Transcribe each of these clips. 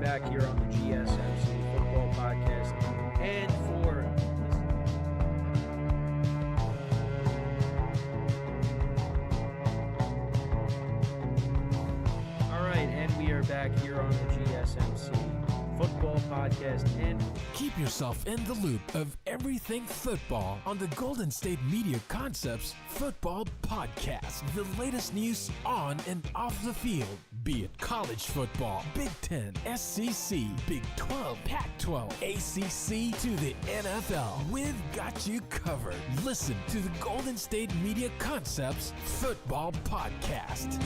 back here on the GSMC Football Podcast. And for all right, and we are back here on the GSMC Football Podcast. And keep yourself in the loop of everything football on the Golden State Media Concepts Football Podcast. The latest news on and off the field, be it college football, Big Ten, SEC, Big 12, Pac-12, ACC to the NFL. We've got you covered. Listen to the Golden State Media Concepts Football Podcast.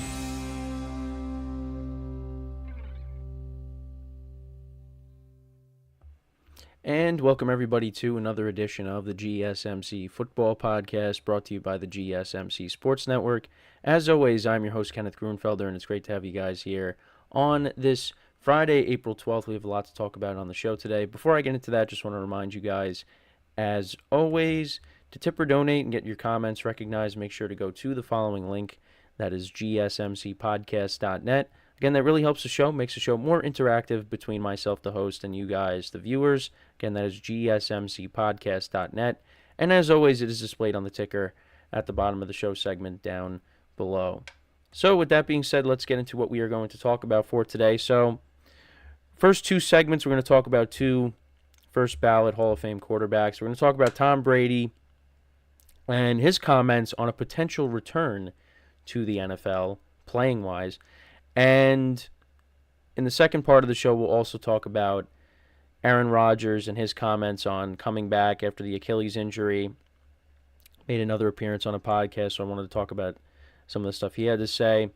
And welcome everybody to another edition of the GSMC Football Podcast, brought to you by the GSMC Sports Network. As always, I'm your host, Kenneth Grunfelder, and it's great to have you guys here on this Friday, April 12th. We have a lot to talk about on the show today. Before I get into that, just want to remind you guys, as always, to tip or donate and get your comments recognized, make sure to go to the following link. That is gsmcpodcast.net. Again, that really helps the show, makes the show more interactive between myself, the host, and you guys, the viewers. Again, that is gsmcpodcast.net. And as always, it is displayed on the ticker at the bottom of the show segment down below. So with that being said, let's get into what we are going to talk about for today. So first two segments, we're going to talk about two first ballot Hall of Fame quarterbacks. We're going to talk about Tom Brady and his comments on a potential return to the NFL, playing-wise. And in the second part of the show, we'll also talk about Aaron Rodgers and his comments on coming back after the Achilles injury. Made another appearance on a podcast, so I wanted to talk about some of the stuff he had to say.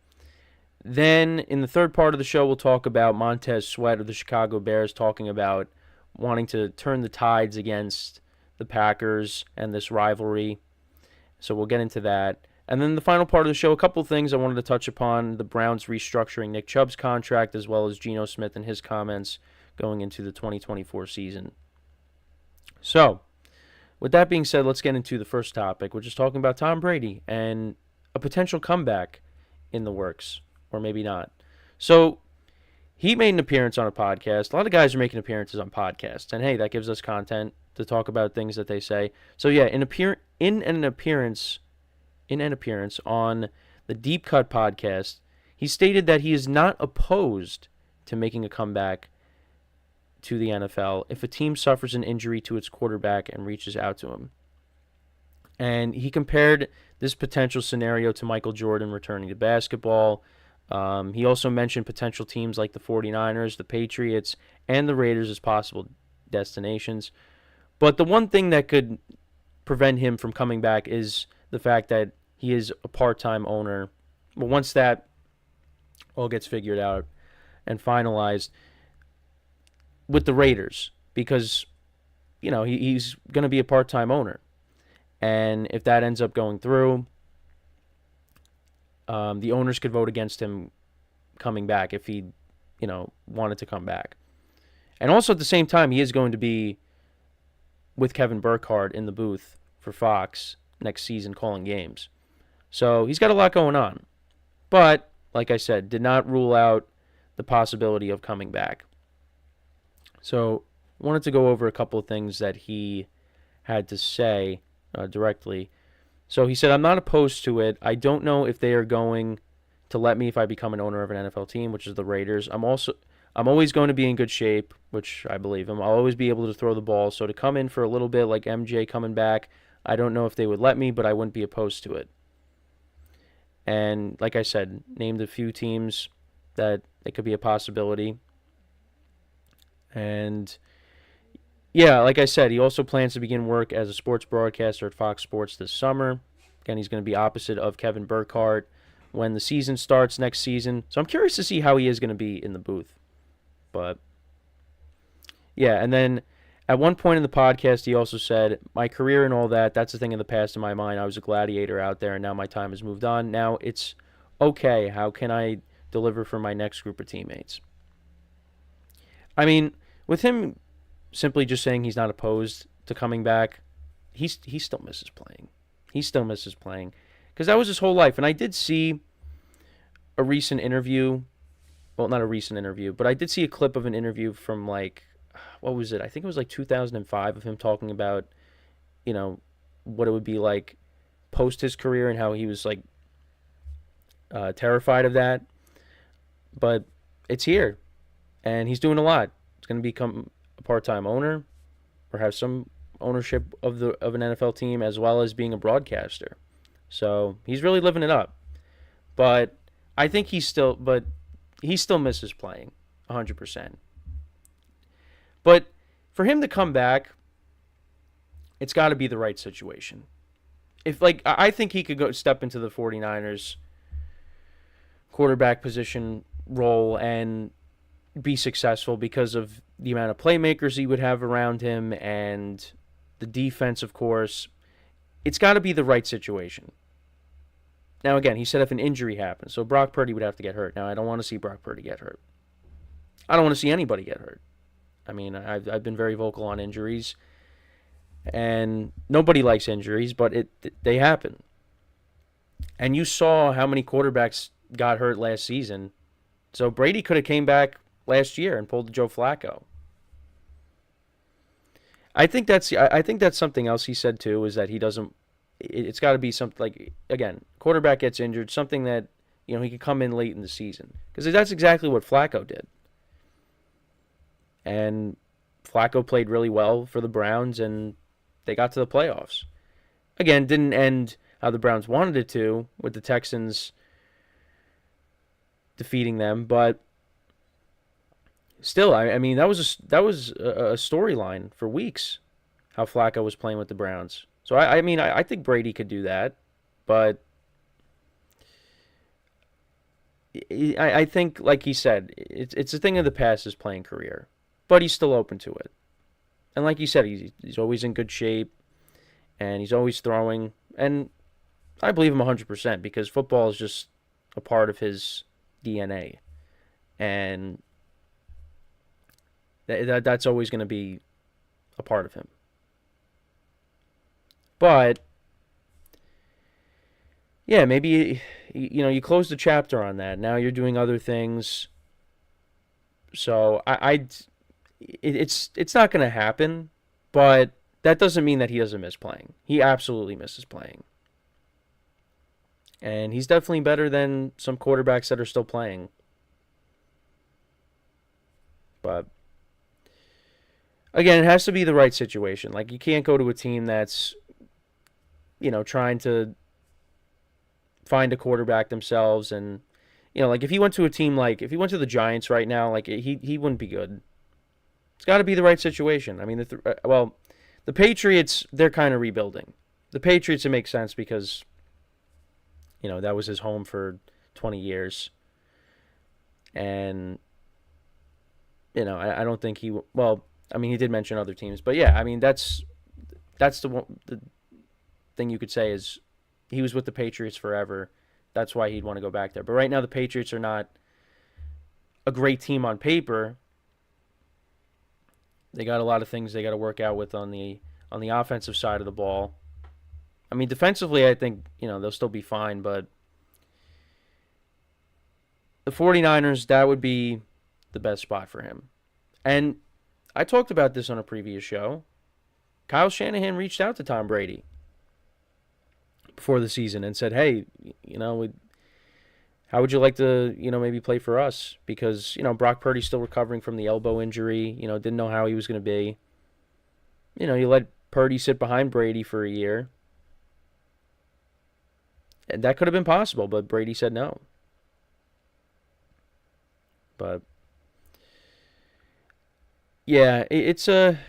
Then in the third part of the show, we'll talk about Montez Sweat of the Chicago Bears, talking about wanting to turn the tides against the Packers and this rivalry. So we'll get into that. And then the final part of the show, a couple things I wanted to touch upon. The Browns restructuring Nick Chubb's contract, as well as Geno Smith and his comments going into the 2024 season. So, with that being said, let's get into the first topic, which is talking about Tom Brady and a potential comeback in the works, or maybe not. So, he made an appearance on a podcast. A lot of guys are making appearances on podcasts, and hey, that gives us content to talk about things that they say. So yeah, in an appearance on the Deep Cut podcast, he stated that he is not opposed to making a comeback to the NFL if a team suffers an injury to its quarterback and reaches out to him. And he compared this potential scenario to Michael Jordan returning to basketball. He also mentioned potential teams like the 49ers, the Patriots, and the Raiders as possible destinations. But the one thing that could prevent him from coming back is the fact that he is a part-time owner. But once that all gets figured out and finalized with the Raiders, because, you know, he's going to be a part-time owner. And if that ends up going through, the owners could vote against him coming back if he, you know, wanted to come back. And also at the same time, he is going to be with Kevin Burkhardt in the booth for Fox next season calling games. So he's got a lot going on. But, like I said, did not rule out the possibility of coming back. So I wanted to go over a couple of things that he had to say directly. So he said, I'm not opposed to it. I don't know if they are going to let me if I become an owner of an NFL team, which is the Raiders. I'm always going to be in good shape, which I believe him. I'll always be able to throw the ball. So to come in for a little bit like MJ coming back, I don't know if they would let me, but I wouldn't be opposed to it. And like I said, named a few teams that it could be a possibility. And yeah, like I said, he also plans to begin work as a sports broadcaster at Fox Sports this summer. Again, he's going to be opposite of Kevin Burkhardt when the season starts next season. So I'm curious to see how he is going to be in the booth. But yeah, and then at one point in the podcast, he also said, my career and all that, that's a thing of the past in my mind. I was a gladiator out there, and now my time has moved on. Now it's okay. How can I deliver for my next group of teammates? I mean, with him simply just saying he's not opposed to coming back, he still misses playing. He still misses playing because that was his whole life. And I did see a recent interview well, not a recent interview, but I did see a clip of an interview from like, what was it? I think it was like 2005 of him talking about, what it would be like post his career and how he was like terrified of that. But it's here, and he's doing a lot. He's going to become a part-time owner, or have some ownership of an NFL team, as well as being a broadcaster. So he's really living it up. But I think he still misses playing 100%. But for him to come back, it's got to be the right situation. I think he could go step into the 49ers quarterback position role and be successful because of the amount of playmakers he would have around him and the defense, of course. It's got to be the right situation. Now, again, he said if an injury happens, so Brock Purdy would have to get hurt. Now, I don't want to see Brock Purdy get hurt. I don't want to see anybody get hurt. I mean, I've been very vocal on injuries, and nobody likes injuries, but they happen. And you saw how many quarterbacks got hurt last season. So Brady could have came back last year and pulled the Joe Flacco. I think that's something else he said too, is that he doesn't. It's got to be something like, again, quarterback gets injured, something that he could come in late in the season, because that's exactly what Flacco did. And Flacco played really well for the Browns, and they got to the playoffs. Again, didn't end how the Browns wanted it to, with the Texans defeating them, but still, I mean, that was a storyline for weeks, how Flacco was playing with the Browns. So I think Brady could do that, but I think, like he said, it's a thing of the past, his playing career, but he's still open to it. And like you said, he's always in good shape, and he's always throwing, and I believe him 100%, because football is just a part of his DNA, and that's always going to be a part of him. But yeah, maybe you close the chapter on that. Now you're doing other things. So it's not going to happen, but that doesn't mean that he doesn't miss playing. He absolutely misses playing. And he's definitely better than some quarterbacks that are still playing. But again, it has to be the right situation. Like, you can't go to a team that's trying to find a quarterback themselves, and like if he went to a team, like if he went to the Giants right now, like he wouldn't be good. It's got to be the right situation. I mean, the Patriots, they're kind of rebuilding. The Patriots, it makes sense because that was his home for 20 years, and I don't think he. Well, I mean, he did mention other teams, but yeah, I mean that's the thing you could say is he was with the Patriots forever. That's why he'd want to go back there. But right now the Patriots are not a great team on paper. They got a lot of things they got to work out with on the offensive side of the ball. I mean, defensively, I think they'll still be fine, but the 49ers, that would be the best spot for him. And I talked about this on a previous show. Kyle Shanahan reached out to Tom Brady before the season and said, hey, how would you like to, maybe play for us? Because, Brock Purdy's still recovering from the elbow injury, didn't know how he was going to be. You let Purdy sit behind Brady for a year. And that could have been possible, but Brady said no. But yeah, it's a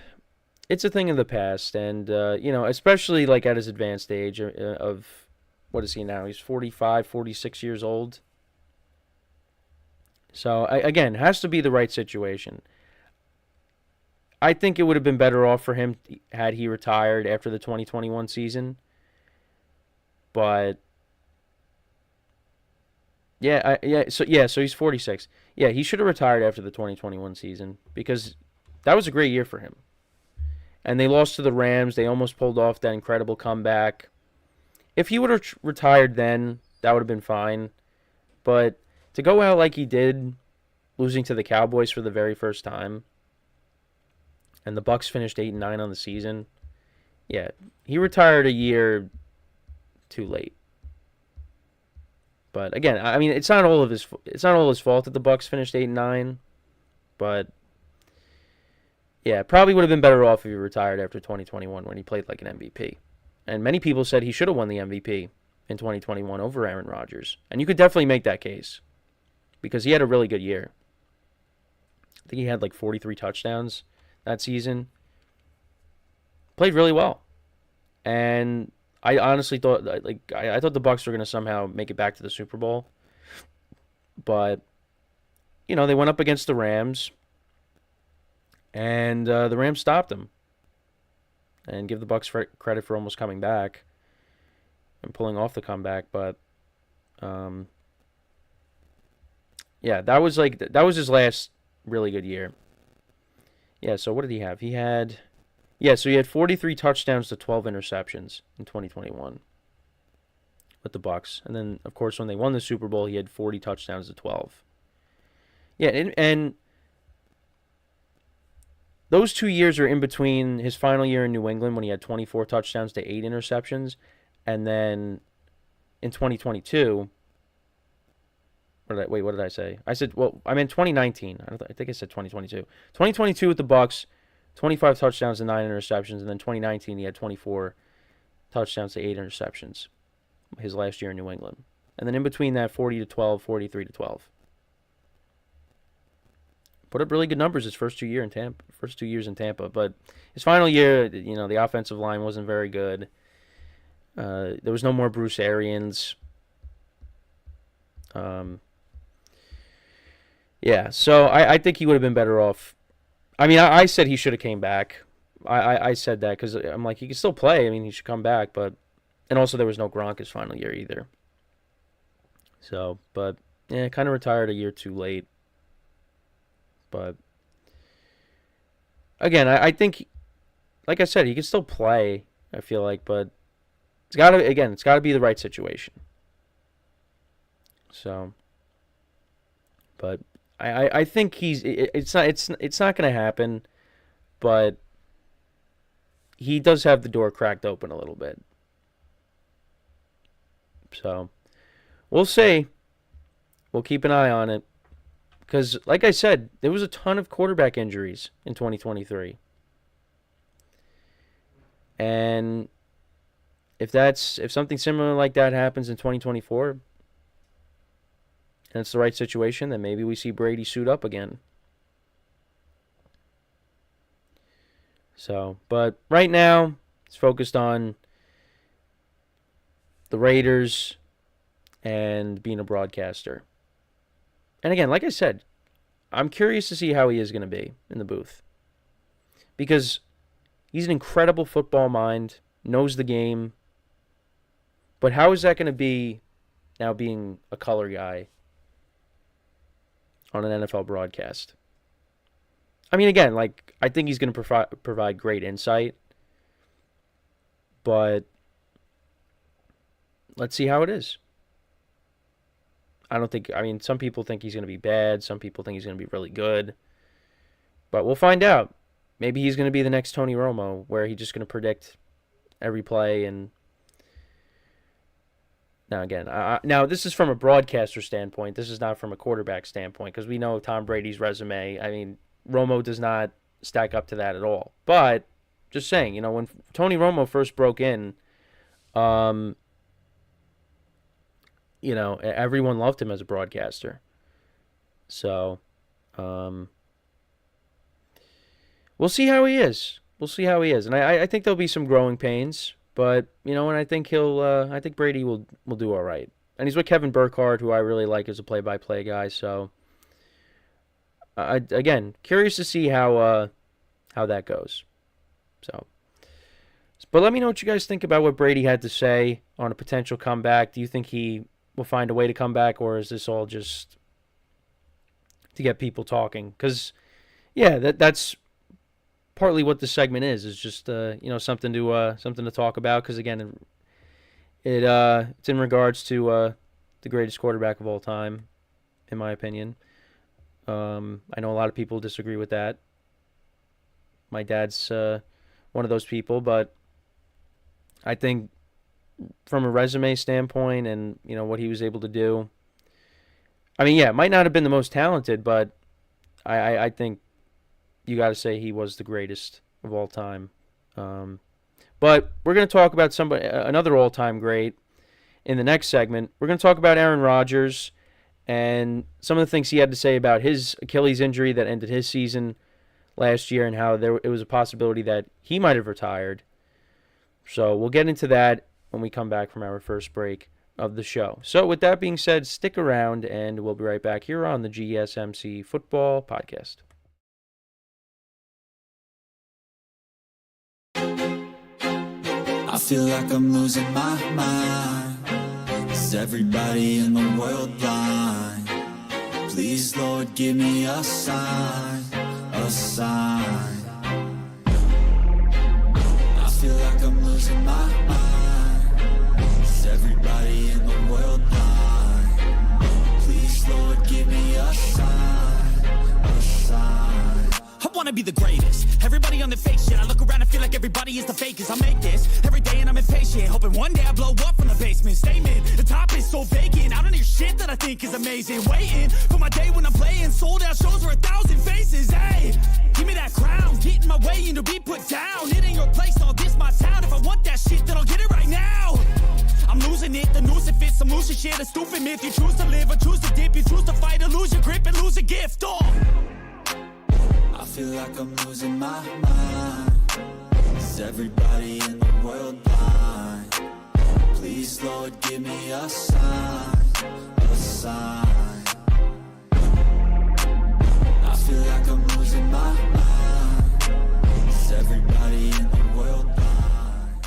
thing of the past, and especially like at his advanced age of, what is he now? He's 45, 46 years old. So again, has to be the right situation. I think it would have been better off for him had he retired after the 2021 season. But so he's 46. Yeah, he should have retired after the 2021 season, because that was a great year for him. And they lost to the Rams. They almost pulled off that incredible comeback. If he would have retired then, that would have been fine. But to go out like he did losing to the Cowboys for the very first time, and the Bucs finished 8-9 on the season. Yeah, he retired a year too late. But again, I mean, it's not all his fault that the Bucs finished 8-9, but yeah, probably would have been better off if he retired after 2021 when he played like an MVP. And many people said he should have won the MVP in 2021 over Aaron Rodgers. And you could definitely make that case because he had a really good year. I think he had like 43 touchdowns that season. Played really well. And I honestly thought I thought the Bucs were going to somehow make it back to the Super Bowl. But they went up against the Rams, and the Rams stopped them. And give the Bucs credit for almost coming back and pulling off the comeback, but yeah, that was his last really good year. Yeah, so what did he have? He had 43 touchdowns to 12 interceptions in 2021 with the Bucs. And then of course when they won the Super Bowl, he had 40 touchdowns to 12. Yeah, and those 2 years are in between his final year in New England when he had 24 touchdowns to 8 interceptions. And then in 2022, what did I say? I meant 2019. I think I said 2022. 2022 with the Bucs, 25 touchdowns and 9 interceptions. And then 2019, he had 24 touchdowns to 8 interceptions his last year in New England. And then in between that, 40 to 12, 43 to 12. Put up really good numbers his first 2 years in Tampa. But his final year, the offensive line wasn't very good. There was no more Bruce Arians. Yeah, so I think he would have been better off. I mean, I said he should have came back. I said that because I'm like, he can still play. I mean, he should come back. And also there was no Gronk his final year either. So, but yeah, kind of retired a year too late. But again, I think, like I said, he can still play. I feel like, but it's got to be the right situation. So, but I think it's not going to happen, but he does have the door cracked open a little bit. So, we'll see. We'll keep an eye on it. Because, like I said, there was a ton of quarterback injuries in 2023. And if something similar like that happens in 2024, and it's the right situation, then maybe we see Brady suit up again. So, but right now, it's focused on the Raiders and being a broadcaster. And again, like I said, I'm curious to see how he is going to be in the booth. Because he's an incredible football mind, knows the game. But how is that going to be now being a color guy on an NFL broadcast? I mean, again, I think he's going to provide great insight. But let's see how it is. Some people think he's going to be bad. Some people think he's going to be really good. But we'll find out. Maybe he's going to be the next Tony Romo, where he's just going to predict every play. And now, again, now this is from a broadcaster standpoint. This is not from a quarterback standpoint, because we know Tom Brady's resume. I mean, Romo does not stack up to that at all. But just saying, when Tony Romo first broke in, everyone loved him as a broadcaster. So, we'll see how he is. And I think there'll be some growing pains, but, and I think I think Brady will do all right. And he's with Kevin Burkhardt, who I really like as a play-by-play guy, so, again, curious to see how that goes. So, but let me know what you guys think about what Brady had to say on a potential comeback. Do you think he will find a way to come back, or is this all just to get people talking? Because, yeah, that's partly what this segment is just something to talk about. Because again, it's in regards to the greatest quarterback of all time, in my opinion. I know a lot of people disagree with that. My dad's one of those people, but I think from a resume standpoint and, what he was able to do, I mean, yeah, it might not have been the most talented, but I think you got to say he was the greatest of all time. But we're going to talk about another all-time great in the next segment. We're going to talk about Aaron Rodgers and some of the things he had to say about his Achilles injury that ended his season last year and how it was a possibility that he might have retired. So we'll get into that when we come back from our first break of the show. So with that being said, stick around and we'll be right back here on the GSMC Football Podcast. I feel like I'm losing my mind. Is everybody in the world blind? Please, Lord, give me a sign, a sign. I feel like I'm losing my mind. Is everybody in the world blind? Please, Lord, give me a sign, a sign. I wanna be the greatest. Everybody on the fake shit. I look around and feel like everybody is the fakest. I make this every day and I'm impatient, hoping one day I blow up from the basement. Statement, the top is so vacant. I don't hear shit that I think is amazing. Waiting for my day when I'm playing sold out shows for 1,000 faces. Hey, give me that crown. Get in my way and to be put down. It ain't your place, all this my town. If I want that shit, then I'll get it right now. I'm losing it, the noose it fits. I'm losing shit, a stupid myth. You choose to live or choose to dip. You choose to fight or lose your grip and lose a gift. Oh, I feel like I'm losing my mind. Is everybody in the world blind? Please, Lord, give me a sign, a sign. I feel like I'm losing my mind. Is everybody in the world blind?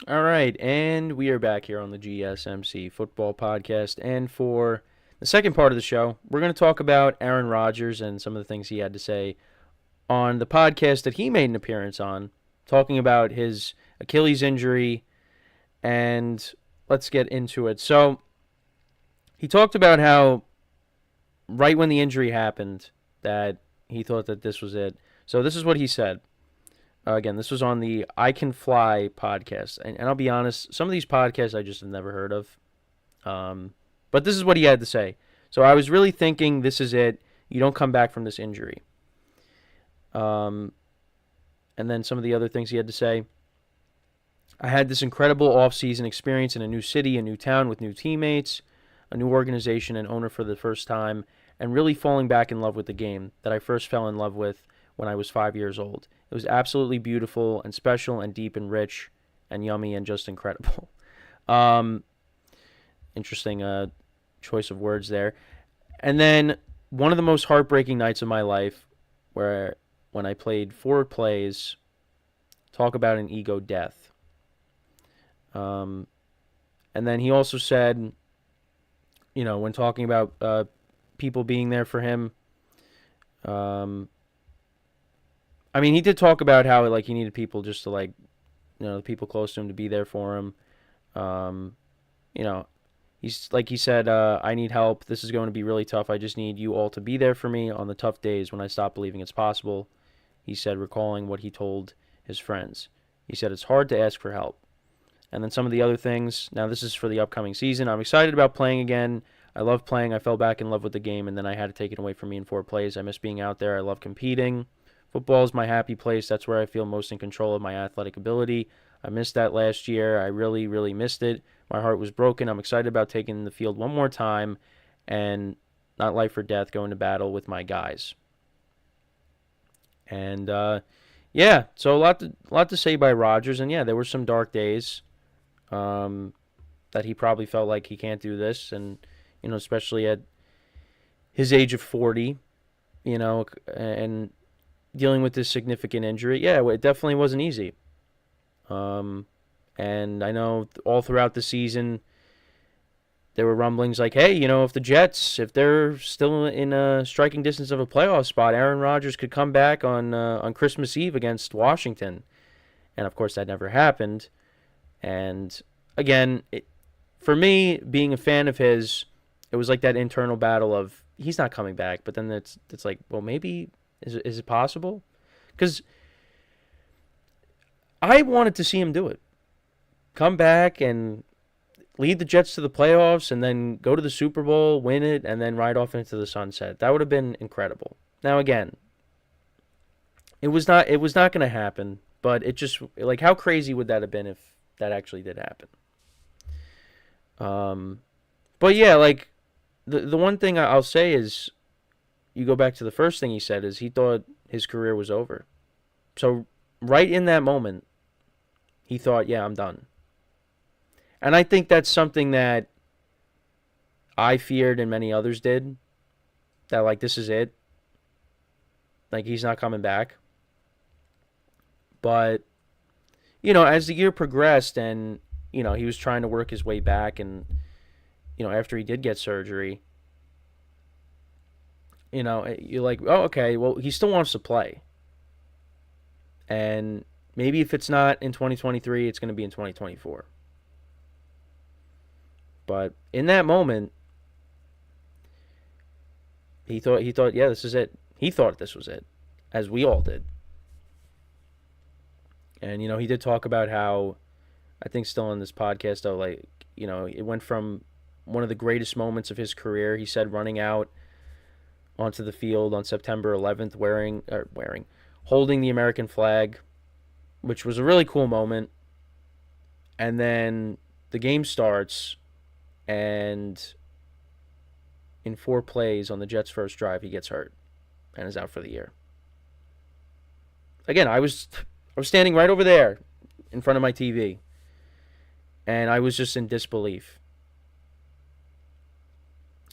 All right, and we are back here on the GSMC Football Podcast, and for the second part of the show, we're going to talk about Aaron Rodgers and some of the things he had to say on the podcast that he made an appearance on, talking about his Achilles injury, and let's get into it. So, he talked about how right when the injury happened, that he thought that this was it. So this is what he said. Again, this was on the I Can Fly podcast, and I'll be honest, some of these podcasts I just have never heard of. But this is what he had to say. So I was really thinking, this is it. You don't come back from this injury. And then some of the other things he had to say. I had this incredible off-season experience in a new city, a new town with new teammates, a new organization and owner for the first time, and really falling back in love with the game that I first fell in love with when I was 5 years old. It was absolutely beautiful and special and deep and rich and yummy and just incredible. Interesting choice of words there. And then one of the most heartbreaking nights of my life, when I played 4 plays, talk about an ego death. And then he also said, when talking about people being there for him, he did talk about how he needed people just to the people close to him to be there for him. He said, I need help. This is going to be really tough. I just need you all to be there for me on the tough days when I stop believing it's possible. He said, recalling what he told his friends. He said, it's hard to ask for help. And then some of the other things. Now, this is for the upcoming season. I'm excited about playing again. I love playing. I fell back in love with the game, and then I had to take it away from me in 4 plays. I miss being out there. I love competing. Football is my happy place. That's where I feel most in control of my athletic ability. I missed that last year. I really, really missed it. My heart was broken. I'm excited about taking the field one more time and not life or death, going to battle with my guys. And, so a lot to say by Rodgers. And, there were some dark days that he probably felt like he can't do this. And, especially at his age of 40, and dealing with this significant injury. Yeah, it definitely wasn't easy. And I know all throughout the season, there were rumblings like, hey, if the Jets, if they're still in a striking distance of a playoff spot, Aaron Rodgers could come back on Christmas Eve against Washington. And, of course, that never happened. And, again, for me, being a fan of his, it was like that internal battle of he's not coming back, but then it's like, well, maybe is it possible? Because I wanted to see him do it, come back and lead the Jets to the playoffs, and then go to the Super Bowl, win it, and then ride off into the sunset. That would have been incredible. Now again, it was not going to happen, but it just, like, how crazy would that have been if that actually did happen? But yeah, like, the one thing I'll say is, you go back to the first thing he said, is he thought his career was over. So right in that moment, he thought, yeah, I'm done. And I think that's something that I feared and many others did. That, like, this is it. Like, he's not coming back. But, you know, as the year progressed and, you know, he was trying to work his way back, and, you know, after he did get surgery, you know, you're like, oh, okay, well, he still wants to play. And maybe if it's not in 2023, it's going to be in 2024. But in that moment, he thought, yeah, this is it. He thought this was it, as we all did. And, you know, he did talk about how, I think still on this podcast, though, like, you know, it went from one of the greatest moments of his career, he said, running out onto the field on September 11th, holding the American flag, which was a really cool moment. And then the game starts, and in 4 plays on the Jets' first drive, he gets hurt and is out for the year. Again, I was standing right over there in front of my TV, and I was just in disbelief.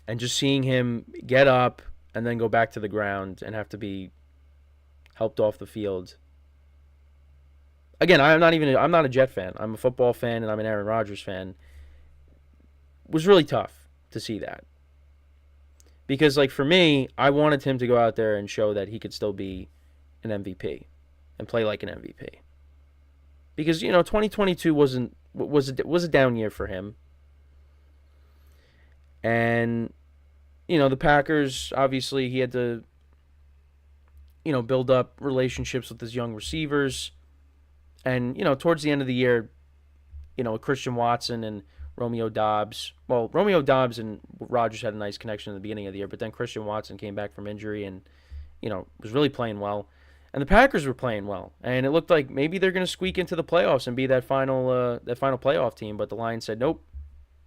And just seeing him get up and then go back to the ground and have to be helped off the field. Again, I'm not a Jet fan. I'm a football fan, and I'm an Aaron Rodgers fan. It was really tough to see that. Because, like, for me, I wanted him to go out there and show that he could still be an MVP and play like an MVP. Because, you know, 2022 was a down year for him. And, you know, the Packers, obviously, he had to, you know, build up relationships with his young receivers. And, you know, towards the end of the year, you know, Christian Watson and Romeo Doubs. Well, Romeo Doubs and Rodgers had a nice connection in the beginning of the year, but then Christian Watson came back from injury and, you know, was really playing well. And the Packers were playing well. And it looked like maybe they're going to squeak into the playoffs and be that final playoff team. But the Lions said, nope,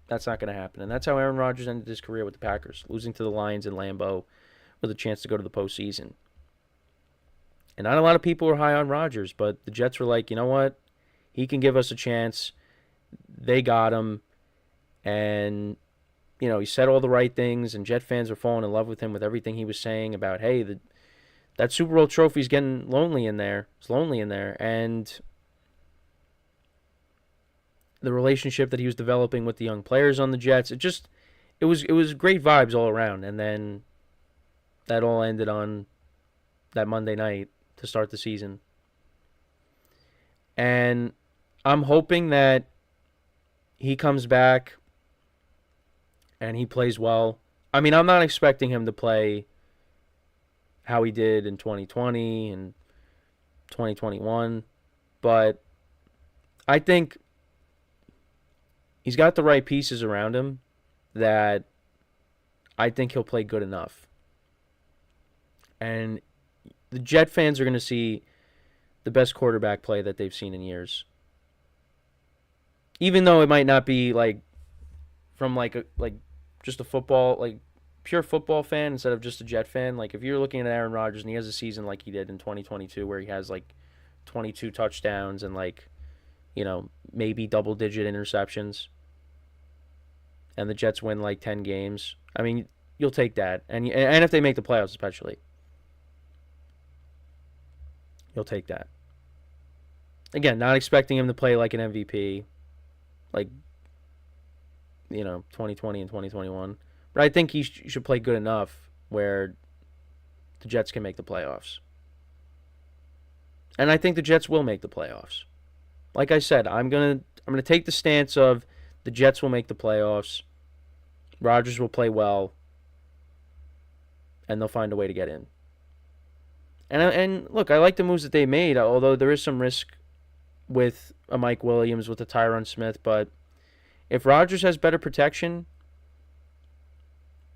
that's not going to happen. And that's how Aaron Rodgers ended his career with the Packers, losing to the Lions in Lambeau with a chance to go to the postseason. And not a lot of people were high on Rodgers, but the Jets were like, you know what? He can give us a chance. They got him. And, you know, he said all the right things, and Jet fans were falling in love with him with everything he was saying about, hey, that Super Bowl trophy's getting lonely in there. It's lonely in there. And the relationship that he was developing with the young players on the Jets, it was great vibes all around. And then that all ended on that Monday night to start the season. And I'm hoping that he comes back and he plays well. I mean, I'm not expecting him to play how he did in 2020 and 2021, but I think he's got the right pieces around him that I think he'll play good enough. And the Jet fans are going to see the best quarterback play that they've seen in years. Even though it might not be like from just a football, like pure football fan instead of just a Jet fan. Like if you're looking at Aaron Rodgers and he has a season like he did in 2022 where he has like 22 touchdowns and like, you know, maybe double-digit interceptions, and the Jets win like 10 games, I mean, you'll take that. And if they make the playoffs especially, you'll take that. Again, not expecting him to play like an MVP, like, you know, 2020 and 2021. But I think he should play good enough where the Jets can make the playoffs. And I think the Jets will make the playoffs. Like I said, I'm gonna take the stance of the Jets will make the playoffs. Rodgers will play well, and they'll find a way to get in. And look, I like the moves that they made, although there is some risk with a Mike Williams, with a Tyron Smith. But if Rodgers has better protection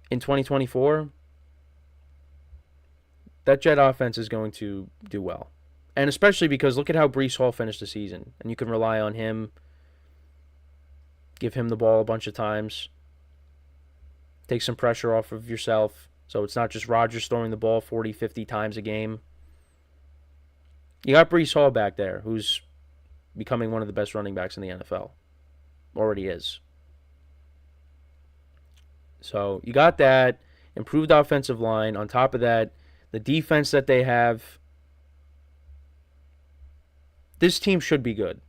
in 2024, that Jet offense is going to do well. And especially because look at how Breece Hall finished the season. And you can rely on him, give him the ball a bunch of times, take some pressure off of yourself. So it's not just Rodgers throwing the ball 40, 50 times a game. You got Breece Hall back there, who's becoming one of the best running backs in the NFL. Already is. So you got that. Improved offensive line. On top of that, the defense that they have. This team should be good.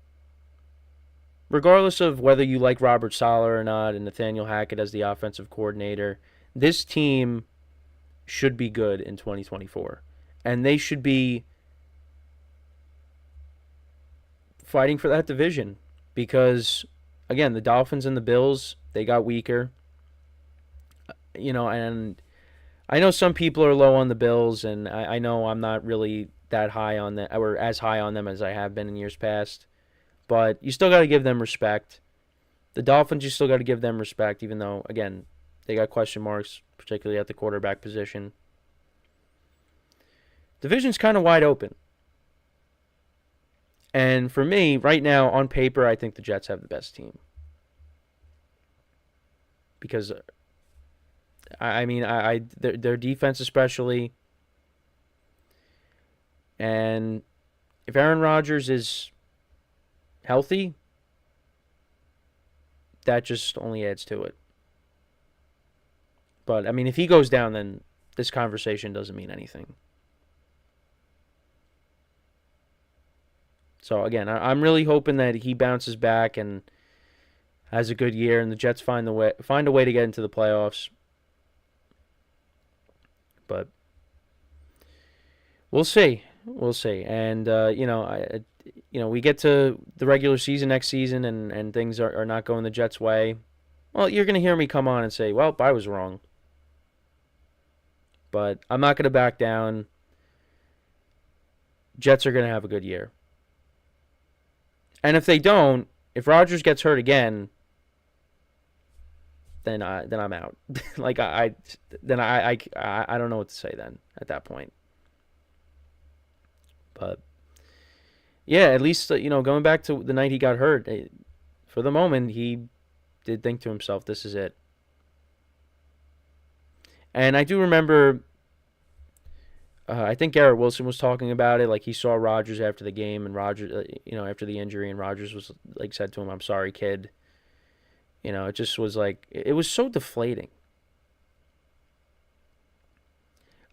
Regardless of whether you like Robert Saleh or not and Nathaniel Hackett as the offensive coordinator, this team should be good in 2024. And they should be fighting for that division because, again, the Dolphins and the Bills, they got weaker. And I know some people are low on the Bills, and I know I'm not really that high on them, or as high on them as I have been in years past. But you still got to give them respect. The Dolphins, you still got to give them respect, even though, again, they got question marks, particularly at the quarterback position. Division's kind of wide open. And for me, right now, on paper, I think the Jets have the best team. Because, their defense especially. And if Aaron Rodgers is healthy, that just only adds to it. But, if he goes down, then this conversation doesn't mean anything. So, again, I'm really hoping that he bounces back and has a good year, and the Jets find a way to get into the playoffs. But we'll see. We'll see. And, we get to the regular season next season and things are not going the Jets' way. Well, you're going to hear me come on and say, well, I was wrong. But I'm not going to back down. Jets are going to have a good year. And if they don't, if Rodgers gets hurt again, then I'm out. I don't know what to say then at that point. But yeah, at least going back to the night he got hurt, for the moment he did think to himself, "This is it." And I do remember, I think Garrett Wilson was talking about it. Like he saw Rodgers after the game, and Rodgers, after the injury, and Rodgers was said to him, "I'm sorry, kid." It just was it was so deflating.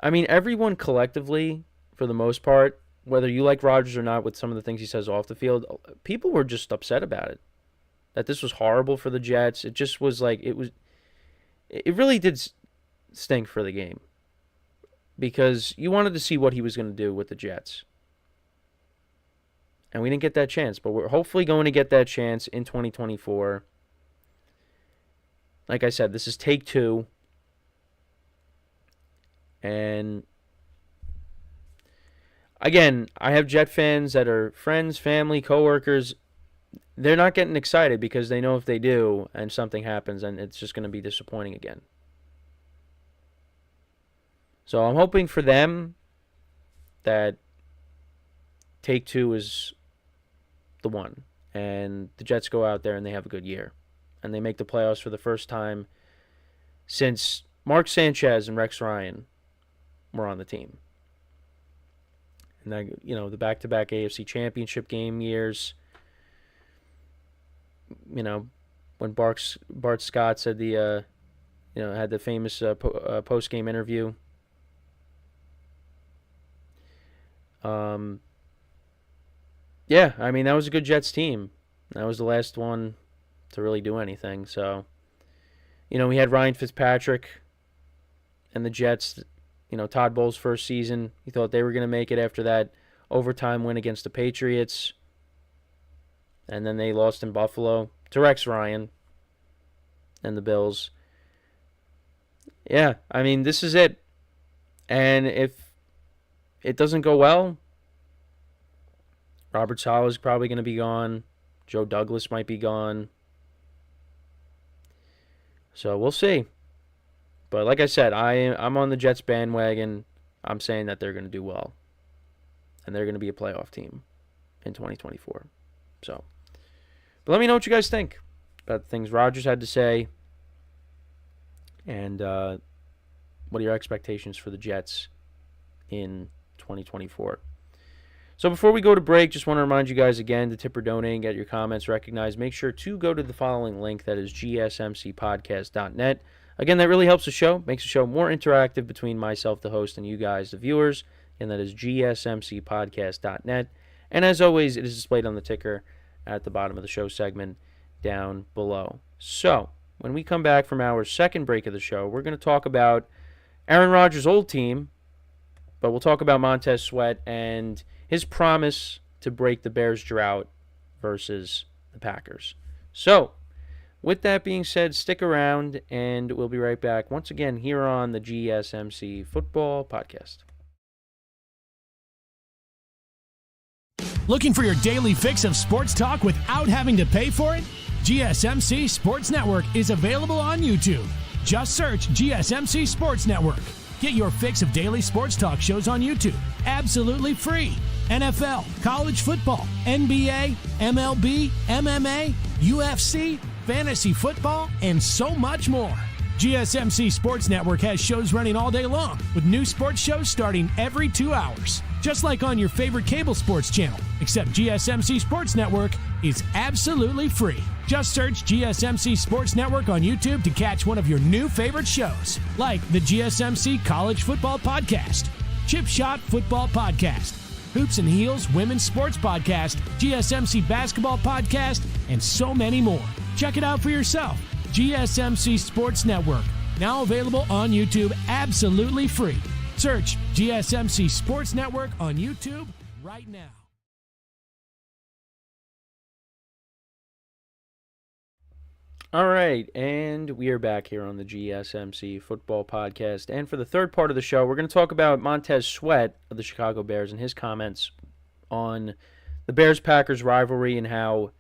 Everyone collectively, for the most part, whether you like Rodgers or not, with some of the things he says off the field, people were just upset about it. That this was horrible for the Jets. It just was it really did stink for the game. Because you wanted to see what he was going to do with the Jets. And we didn't get that chance. But we're hopefully going to get that chance in 2024. Like I said, this is take 2. And again, I have Jet fans that are friends, family, coworkers. They're not getting excited because they know if they do and something happens, then it's just going to be disappointing again. So I'm hoping for them that take 2 is the one. And the Jets go out there and they have a good year. And they make the playoffs for the first time since Mark Sanchez and Rex Ryan were on the team. And the back-to-back AFC Championship game years. When Bart Scott said had the famous post-game interview. That was a good Jets team. That was the last one to really do anything. So, we had Ryan Fitzpatrick and the Jets, Todd Bowles' first season. He thought they were going to make it after that overtime win against the Patriots. And then they lost in Buffalo to Rex Ryan and the Bills. Yeah, I mean, this is it. And if it doesn't go well, Robert Saleh is probably going to be gone. Joe Douglas might be gone. So we'll see. But like I said, I'm on the Jets bandwagon. I'm saying that they're going to do well. And they're going to be a playoff team in 2024. So, but let me know what you guys think about the things Rodgers had to say. And what are your expectations for the Jets in 2024? So before we go to break, just want to remind you guys again to tip or donate and get your comments recognized. Make sure to go to the following link, that is gsmcpodcast.net. Again, that really helps the show, makes the show more interactive between myself, the host, and you guys, the viewers. And that is gsmcpodcast.net. And as always, it is displayed on the ticker at the bottom of the show segment down below. So, when we come back from our second break of the show, we're going to talk about Aaron Rodgers' old team, but we'll talk about Montez Sweat and his promise to break the Bears' drought versus the Packers. So, with that being said, stick around, and we'll be right back once again here on the GSMC Football Podcast. Looking for your daily fix of sports talk without having to pay for it? GSMC Sports Network is available on YouTube. Just search GSMC Sports Network. Get your fix of daily sports talk shows on YouTube, absolutely free. NFL, college football, NBA, MLB, MMA, UFC, fantasy football, and so much more. GSMC Sports Network has shows running all day long, with new sports shows starting every 2 hours. Just like on your favorite cable sports channel, except GSMC Sports Network is absolutely free. Just search GSMC Sports Network on YouTube to catch one of your new favorite shows, like the GSMC College Football Podcast, Chip Shot Football Podcast, Hoops and Heels Women's Sports Podcast, GSMC Basketball Podcast, and so many more. Check it out for yourself. GSMC Sports Network, now available on YouTube absolutely free. Search GSMC Sports Network on YouTube right now. All right, and we are back here on the GSMC Football Podcast. And for the third part of the show, we're going to talk about Montez Sweat of the Chicago Bears and his comments on the Bears-Packers rivalry and how,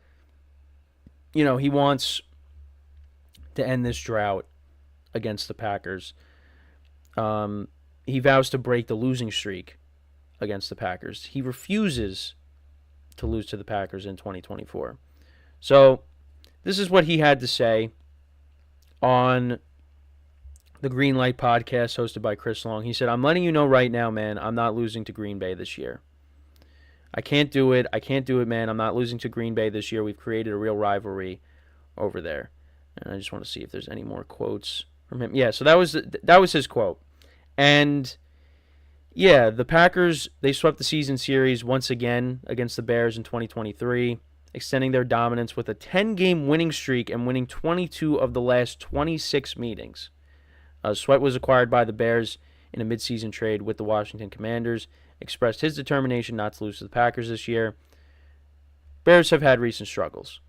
you know, he wants to end this drought against the Packers. He vows to break the losing streak against the Packers. He refuses to lose to the Packers in 2024. So, this is what he had to say on the Green Light podcast hosted by Chris Long. He said, "I'm letting you know right now, man, I'm not losing to Green Bay this year. I can't do it. I can't do it, man. I'm not losing to Green Bay this year. We've created a real rivalry over there." And I just want to see if there's any more quotes from him. Yeah, so that was his quote. And yeah, the Packers, they swept the season series once again against the Bears in 2023, extending their dominance with a 10-game winning streak and winning 22 of the last 26 meetings. Sweat was acquired by the Bears in a midseason trade with the Washington Commanders, expressed his determination not to lose to the Packers this year. Bears have had recent struggles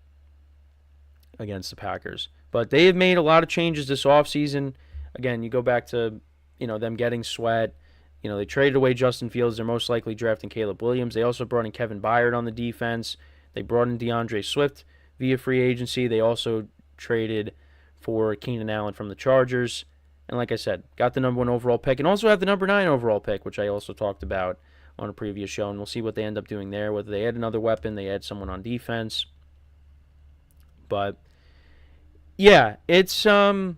against the Packers, but they have made a lot of changes this offseason. Again, you go back to, them getting Sweat. They traded away Justin Fields. They're most likely drafting Caleb Williams. They also brought in Kevin Byard on the defense. They brought in DeAndre Swift via free agency. They also traded for Keenan Allen from the Chargers. And like I said, got the number 1 overall pick and also have the number 9 overall pick, which I also talked about on a previous show. And we'll see what they end up doing there, whether they add another weapon, they add someone on defense. But yeah, it's been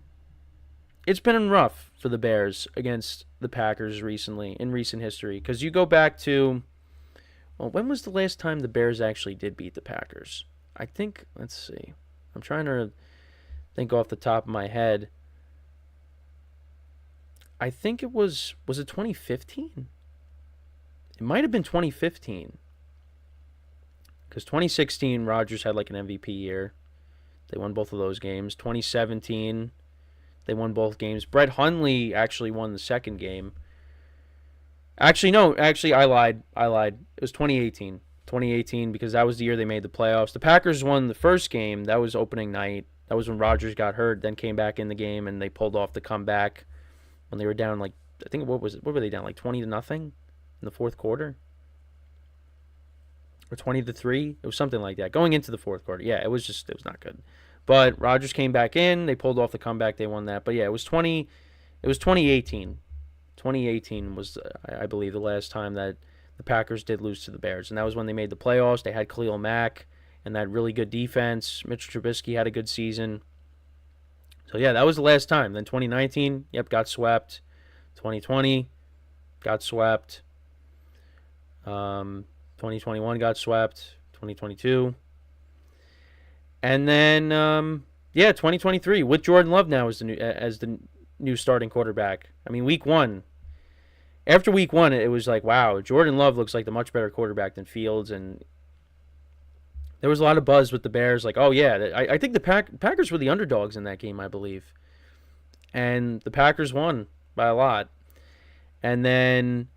rough for the Bears against the Packers recently, in recent history. Because you go back to, when was the last time the Bears actually did beat the Packers? I think, let's see. I'm trying to think off the top of my head. I think it was it 2015? It might have been 2015. Because 2016, Rodgers had like an MVP year. They won both of those games. 2017, they won both games. Brett Hundley actually won the second game. Actually, I lied. It was 2018. 2018, because that was the year they made the playoffs. The Packers won the first game. That was opening night. That was when Rodgers got hurt, then came back in the game, and they pulled off the comeback when they were down like, I think what were they down like 20-0 in the fourth quarter? Or 20-3? It was something like that. Going into the fourth quarter. Yeah, it was not good. But Rodgers came back in, they pulled off the comeback, they won that. But yeah, it was 2018. 2018 was, I believe, the last time that the Packers did lose to the Bears. And that was when they made the playoffs. They had Khalil Mack and that really good defense. Mitch Trubisky had a good season. So, yeah, that was the last time. Then 2019, got swept. 2020, got swept. 2021 got swept. 2022. And then, 2023 with Jordan Love now as the new starting quarterback. I mean, after week one, it was like, wow, Jordan Love looks like the much better quarterback than Fields. And there was a lot of buzz with the Bears. Like, oh, yeah, I think the Packers were the underdogs in that game, I believe. And the Packers won by a lot. And then,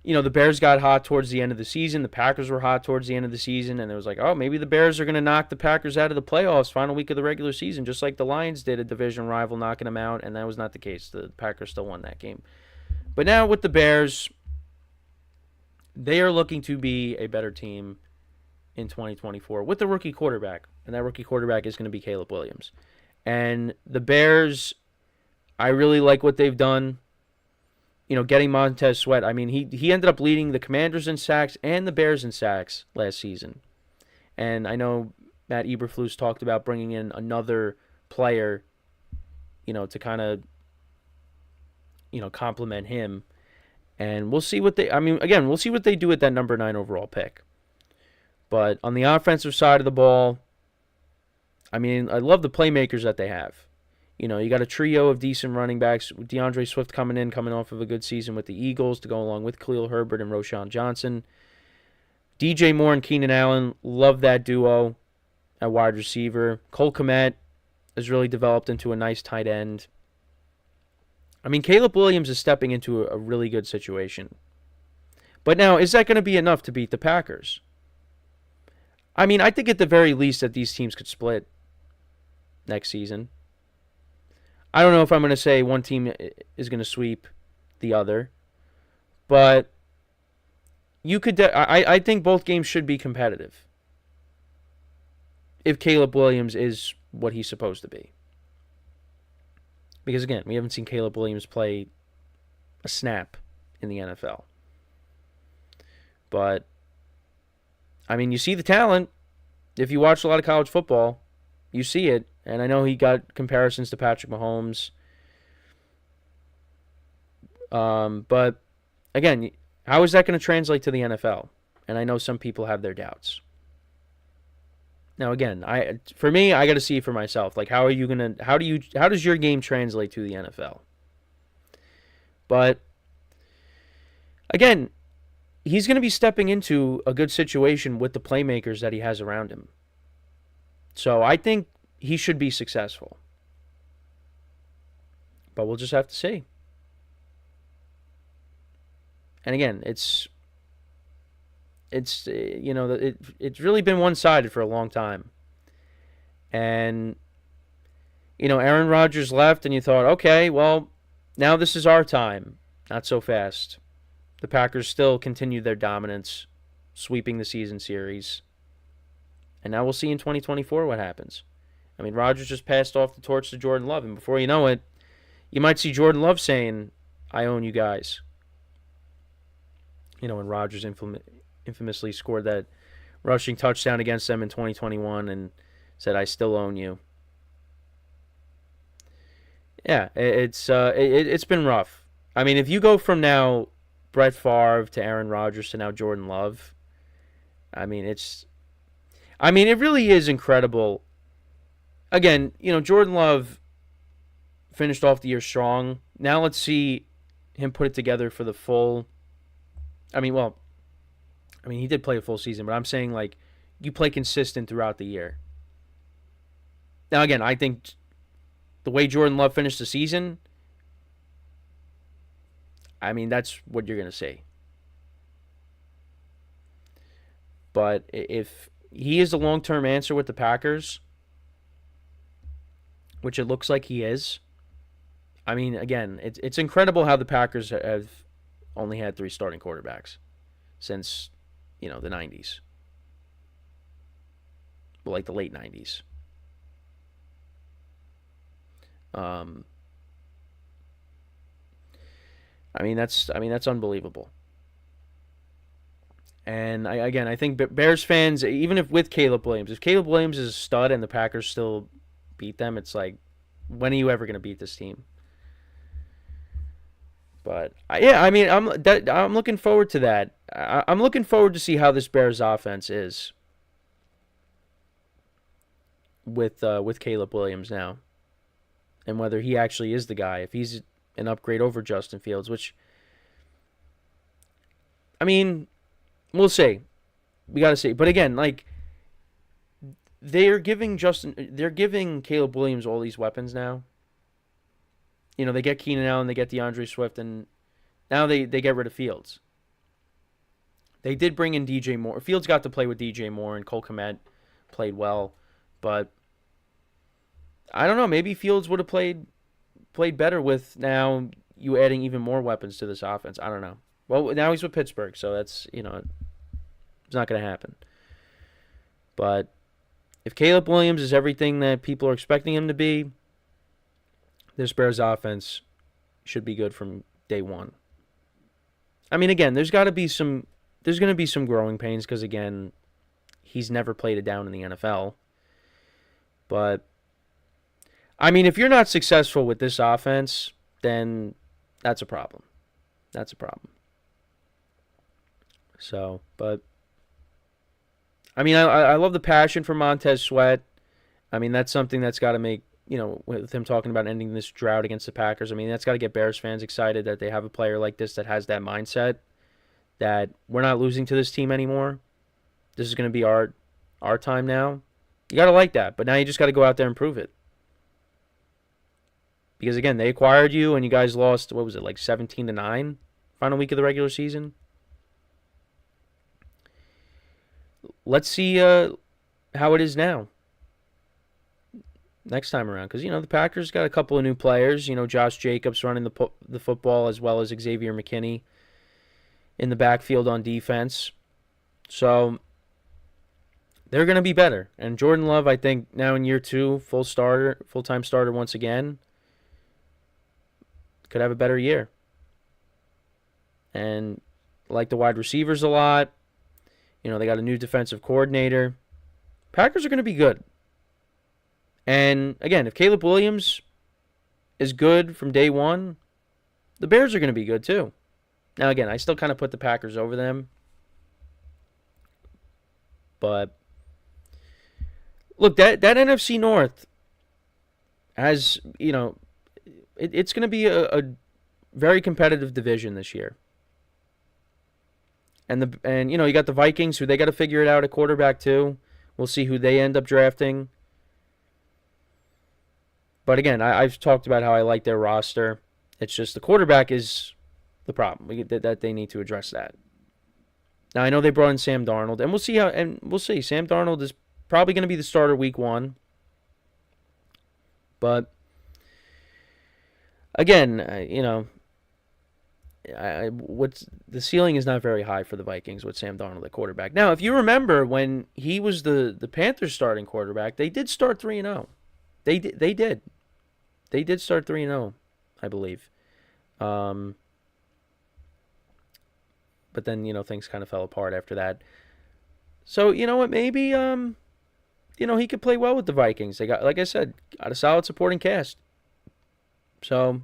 the Bears got hot towards the end of the season. The Packers were hot towards the end of the season. And it was like, oh, maybe the Bears are going to knock the Packers out of the playoffs final week of the regular season, just like the Lions did, a division rival knocking them out. And that was not the case. The Packers still won that game. But now with the Bears, they are looking to be a better team in 2024 with the rookie quarterback. And that rookie quarterback is going to be Caleb Williams. And the Bears, I really like what they've done. Getting Montez Sweat. I mean, he ended up leading the Commanders in sacks and the Bears in sacks last season. And I know Matt Eberflus talked about bringing in another player, to kind of, compliment him. And we'll see what we'll see what they do with that number 9 overall pick. But on the offensive side of the ball, I mean, I love the playmakers that they have. You got a trio of decent running backs, with DeAndre Swift coming off of a good season with the Eagles to go along with Khalil Herbert and Roschon Johnson. DJ Moore and Keenan Allen, love that duo at wide receiver. Cole Kmet has really developed into a nice tight end. I mean, Caleb Williams is stepping into a really good situation. But now, is that going to be enough to beat the Packers? I mean, I think at the very least that these teams could split next season. I don't know if I'm going to say one team is going to sweep the other, but you could. I think both games should be competitive if Caleb Williams is what he's supposed to be. Because again, we haven't seen Caleb Williams play a snap in the NFL. But I mean, you see the talent. If you watch a lot of college football, you see it. And I know he got comparisons to Patrick Mahomes. But again, how is that going to translate to the NFL? And I know some people have their doubts. Now again, for me, I got to see it for myself. Like, how does your game translate to the NFL? But again, he's going to be stepping into a good situation with the playmakers that he has around him. So I think he should be successful. But we'll just have to see. And again, it's really been one-sided for a long time. And Aaron Rodgers left and you thought, okay, well, now this is our time. Not so fast. The Packers still continued their dominance, sweeping the season series. And now we'll see in 2024 what happens. I mean, Rodgers just passed off the torch to Jordan Love, and before you know it, you might see Jordan Love saying, I own you guys. When Rodgers infamously scored that rushing touchdown against them in 2021 and said, I still own you. Yeah, it's been rough. I mean, if you go from now Brett Favre to Aaron Rodgers to now Jordan Love, it really is incredible. Again, Jordan Love finished off the year strong. Now let's see him put it together for the full. He did play a full season, but I'm saying, like, you play consistent throughout the year. Now, again, I think the way Jordan Love finished the season, that's what you're going to see. But if he is the long-term answer with the Packers, which it looks like he is, I mean, again, it's incredible how the Packers have only had 3 starting quarterbacks since, the 90s. Well, like the late 90s. I mean, that's unbelievable. And I think Bears fans, even if with Caleb Williams, if Caleb Williams is a stud and the Packers still beat them, it's like, when are you ever going to beat this team? But I'm looking forward to that. I'm looking forward to see how this Bears offense is with Caleb Williams now, and whether he actually is the guy. If he's an upgrade over Justin Fields, which, I mean, we'll see. We got to see. But again, like, they're giving Caleb Williams all these weapons now. They get Keenan Allen, they get DeAndre Swift, and now they get rid of Fields. They did bring in DJ Moore. Fields got to play with DJ Moore, and Cole Kmet played well. But I don't know. Maybe Fields would have played better with now you adding even more weapons to this offense. I don't know. Well, now he's with Pittsburgh, so that's, it's not going to happen. But if Caleb Williams is everything that people are expecting him to be, this Bears offense should be good from day one. I mean, again, there's going to be some growing pains because, again, he's never played it down in the NFL. But, I mean, if you're not successful with this offense, then that's a problem. That's a problem. So, but, I mean, I love the passion for Montez Sweat. I mean, that's something that's got to make, with him talking about ending this drought against the Packers, I mean, that's got to get Bears fans excited that they have a player like this that has that mindset that we're not losing to this team anymore. This is going to be our time now. You got to like that, but now you just got to go out there and prove it. Because, again, they acquired you, and you guys lost, what was it, like 17-9 final week of the regular season? Let's see how it is now. Next time around. Because, the Packers got a couple of new players. Josh Jacobs running the football as well as Xavier McKinney in the backfield on defense. So, they're going to be better. And Jordan Love, I think, now in year 2, full-time starter once again, could have a better year. And I like the wide receivers a lot. They got a new defensive coordinator. Packers are going to be good. And, again, if Caleb Williams is good from day one, the Bears are going to be good too. Now, again, I still kind of put the Packers over them. But, look, that NFC North has, it's going to be a very competitive division this year. And you got the Vikings, who they got to figure it out at quarterback too. We'll see who they end up drafting. But again, I've talked about how I like their roster. It's just the quarterback is the problem. That they need to address that. Now I know they brought in Sam Darnold, and we'll see. Sam Darnold is probably going to be the starter week 1. But again, what's the ceiling is not very high for the Vikings with Sam Darnold at quarterback. Now, if you remember when he was the Panthers starting quarterback, they did start 3-0. They did. They did start 3-0, I believe. But then, things kind of fell apart after that. So, you know what, maybe he could play well with the Vikings. They got, like I said, got a solid supporting cast. So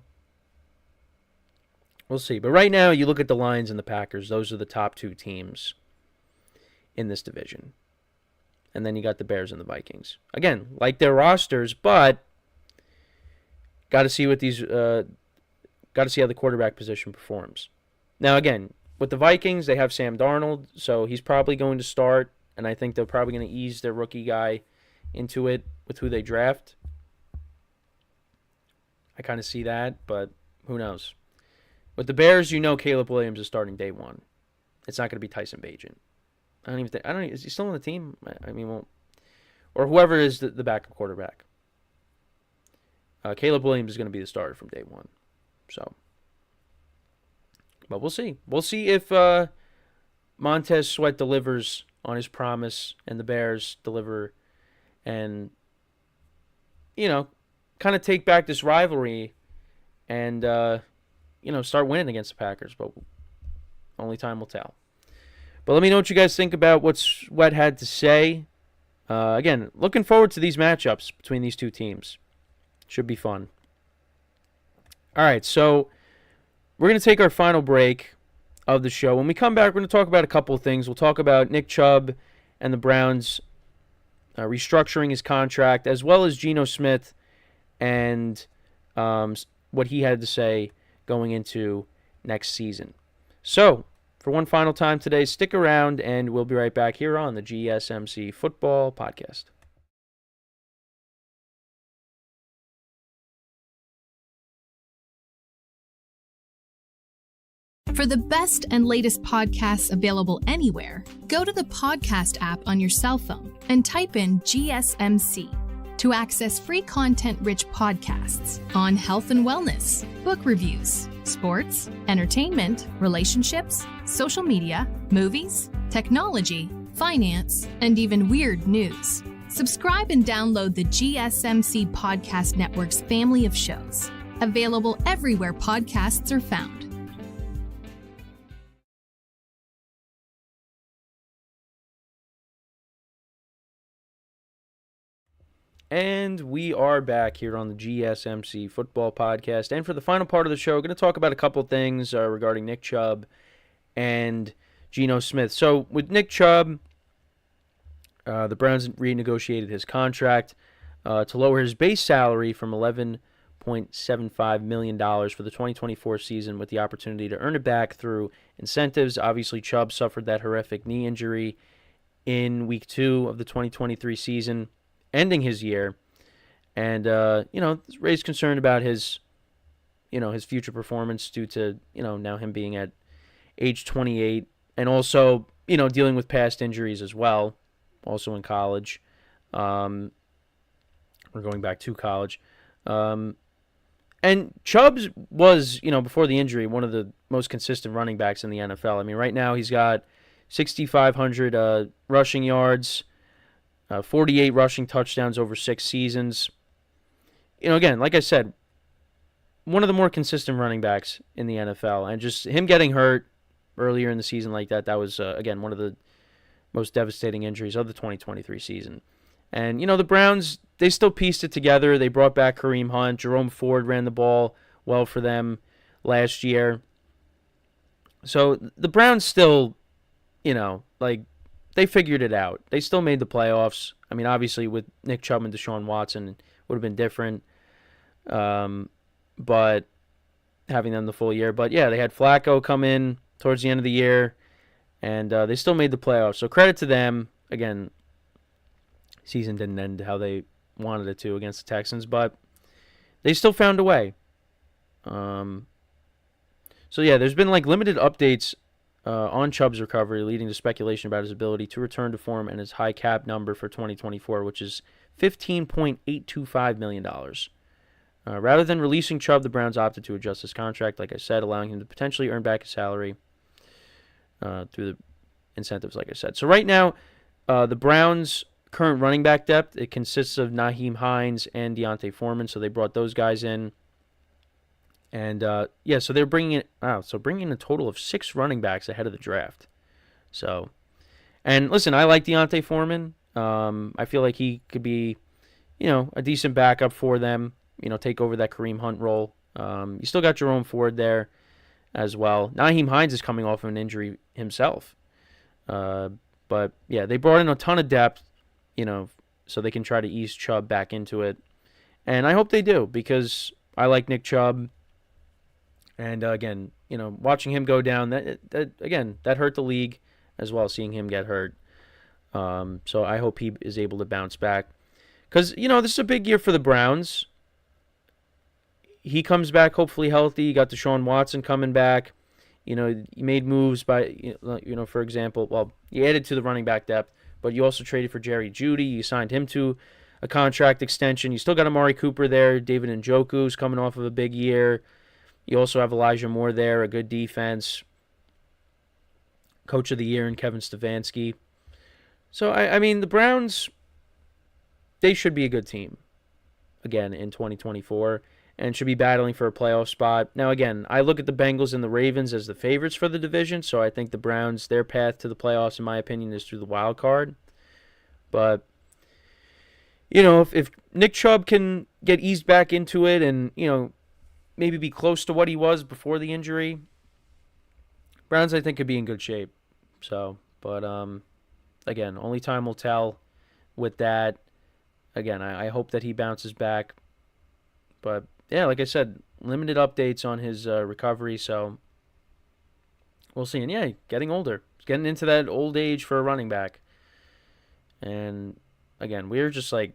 we'll see. But right now, you look at the Lions and the Packers. Those are the top 2 teams in this division. And then you got the Bears and the Vikings. Again, like their rosters, but got to see how the quarterback position performs. Now, again, with the Vikings, they have Sam Darnold, so he's probably going to start, and I think they're probably going to ease their rookie guy into it with who they draft. I kind of see that, but who knows? With the Bears, Caleb Williams is starting day 1. It's not going to be Tyson Bagent. Is he still on the team? Or whoever is the backup quarterback. Caleb Williams is going to be the starter from day one. So, but we'll see. We'll see if Montez Sweat delivers on his promise and the Bears deliver and, kind of take back this rivalry and, start winning against the Packers. But only time will tell. But let me know what you guys think about what Sweat had to say. Again, looking forward to these matchups between these two teams. Should be fun. All right, so we're going to take our final break of the show. When we come back, we're going to talk about a couple of things. We'll talk about Nick Chubb and the Browns restructuring his contract, as well as Geno Smith and what he had to say going into next season. So, for one final time today, stick around, and we'll be right back here on the GSMC Football Podcast. For the best and latest podcasts available anywhere, go to the podcast app on your cell phone and type in GSMC to access free content-rich podcasts on health and wellness, book reviews, sports, entertainment, relationships, social media, movies, technology, finance, and even weird news. Subscribe and download the GSMC Podcast Network's family of shows, available everywhere podcasts are found. And we are back here on the GSMC Football Podcast. And for the final part of the show, we're going to talk about a couple things regarding Nick Chubb and Geno Smith. So with Nick Chubb, the Browns renegotiated his contract to lower his base salary from $11.75 million for the 2024 season with the opportunity to earn it back through incentives. Obviously, Chubb suffered that horrific knee injury in Week 2 of the 2023 season, ending his year, and raised concern about his future performance due to now him being at age 28, and also dealing with past injuries as well, also in college, or going back to college, and Chubbs was before the injury one of the most consistent running backs in the NFL. I mean, right now he's got 6,500 rushing yards. 48 rushing touchdowns over 6 seasons. Again, like I said, one of the more consistent running backs in the NFL. And just him getting hurt earlier in the season like that was, again, one of the most devastating injuries of the 2023 season. And, the Browns, they still pieced it together. They brought back Kareem Hunt. Jerome Ford ran the ball well for them last year. So the Browns still, they figured it out. They still made the playoffs. I mean, obviously, with Nick Chubb and Deshaun Watson, it would have been different. But having them the full year. But, yeah, they had Flacco come in towards the end of the year, and they still made the playoffs. So credit to them. Again, season didn't end how they wanted it to against the Texans, but they still found a way. So, yeah, there's been, limited updates on Chubb's recovery, leading to speculation about his ability to return to form and his high cap number for 2024, which is $15.825 million. Rather than releasing Chubb, the Browns opted to adjust his contract, like I said, allowing him to potentially earn back his salary through the incentives, like I said. So right now, the Browns' current running back depth, it consists of Nyheim Hines and Deontay Foreman, so they brought those guys in. And, so they're bringing in a total of 6 running backs ahead of the draft. So, and listen, I like Deontay Foreman. I feel like he could be, a decent backup for them, take over that Kareem Hunt role. You still got Jerome Ford there as well. Nyheim Hines is coming off of an injury himself. But, yeah, they brought in a ton of depth, so they can try to ease Chubb back into it. And I hope they do, because I like Nick Chubb. And, again, watching him go down, that hurt the league as well, seeing him get hurt. So I hope he is able to bounce back. Because, this is a big year for the Browns. He comes back hopefully healthy. You got Deshaun Watson coming back. You made moves by, for example, you added to the running back depth, but you also traded for Jerry Jeudy. You signed him to a contract extension. You still got Amari Cooper there. David Njoku's coming off of a big year. You also have Elijah Moore there, a good defense. Coach of the year in Kevin Stefanski. So, I mean, the Browns, they should be a good team, again, in 2024, and should be battling for a playoff spot. Now, again, I look at the Bengals and the Ravens as the favorites for the division, so I think the Browns, their path to the playoffs, in my opinion, is through the wild card. But, you know, if Nick Chubb can get eased back into it and, you know, maybe be close to what he was before the injury, Browns, I think, could be in good shape. So, but, again, only time will tell with that. Again, I hope that he bounces back. But, yeah, like I said, limited updates on his recovery, so we'll see. And, yeah, getting older. He's getting into that old age for a running back. And, again, we're just like,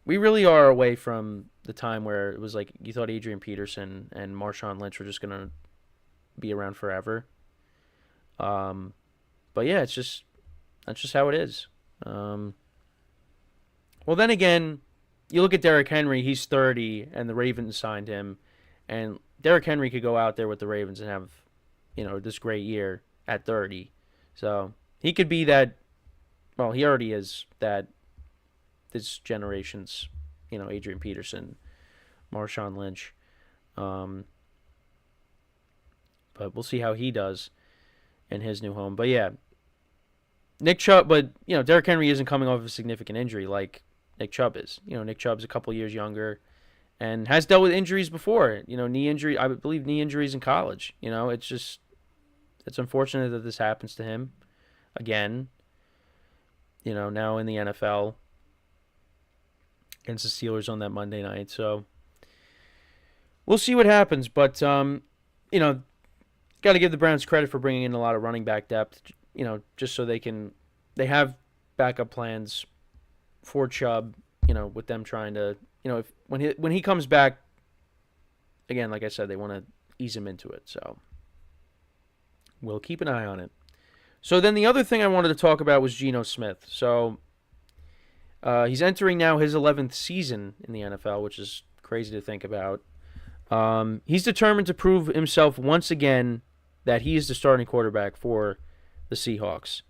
we really are away from the time where it was like you thought Adrian Peterson and Marshawn Lynch were just going to be around forever. But, yeah, that's just how it is. Well, then again, you look at Derrick Henry, he's 30, and the Ravens signed him. And Derrick Henry could go out there with the Ravens and have, you know, this great year at 30. So he could be that, well, he already is that, this generation's, you know, Adrian Peterson, Marshawn Lynch. But we'll see how he does in his new home. But, yeah, Nick Chubb, but, you know, Derrick Henry isn't coming off of a significant injury like Nick Chubb is. You know, Nick Chubb's a couple years younger and has dealt with injuries before. You know, knee injury, I believe knee injuries in college. You know, it's unfortunate that this happens to him again. You know, now in the NFL against the Steelers on that Monday night. So we'll see what happens. But, you know, got to give the Browns credit for bringing in a lot of running back depth, you know, just so they have backup plans for Chubb, you know, with them trying to, you know, when he comes back, again, like I said, they want to ease him into it. So we'll keep an eye on it. So then the other thing I wanted to talk about was Geno Smith. So he's entering now his 11th season in the NFL, which is crazy to think about. He's determined to prove himself once again that he is the starting quarterback for the Seahawks.